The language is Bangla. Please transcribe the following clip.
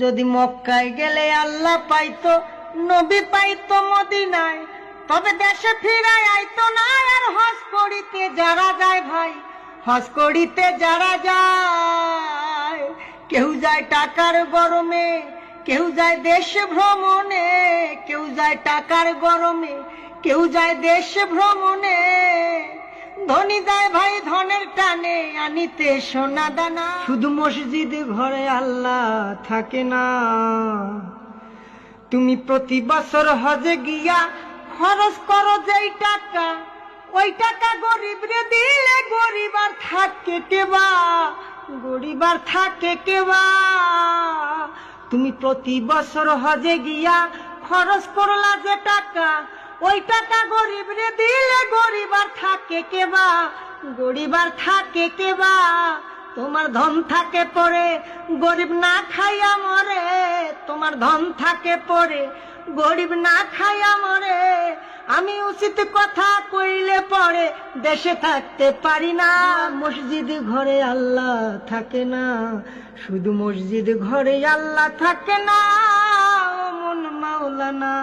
যদি মক্কায় গেলে আল্লাহ পাইতো, নবী পাইতো মদিনায়, তবে দেশে ফিরায় আইতো না। আর হজ করিতে যারা যায় ভাই, হজ করিতে যারা যায়, কেউ যায় টাকার গরমে, কেউ যায় দেশ ভ্রমণে, কেউ যায় টাকার গরমে, কেউ যায় দেশ ভ্রমণে। ধনী যায় ভাই ধনের টানে আনিতে সোনা দানা। শুধু মসজিদ ঘরে আল্লাহ থাকে না। তুমি প্রতি বছর হজে গিয়া খরচ করো যেই টাকা, ওই টাকা গরিব রে দিলে গরিব আর থাকে কেবা, গরিব আর থাকে কেবা। তুমি প্রতি বছর হজে গিয়া খরচ করলা যে টাকা, ওই টাকা গরিব রে দিলে গরিব আর থাকে কেবা, গরিব আর থাকে কেবা। তোমার ধন থাকে পরে গরিব না খাইয়া মরে, তোমার ধন থাকে পরে গরিব না খাইয়া মরে। আমি উচিত কথা কইলে পরে দেশে থাকতে পারি না। মসজিদ ঘরে আল্লাহ থাকে না, শুধু মসজিদ ঘরে আল্লাহ থাকে না। ও মন মাওলানা।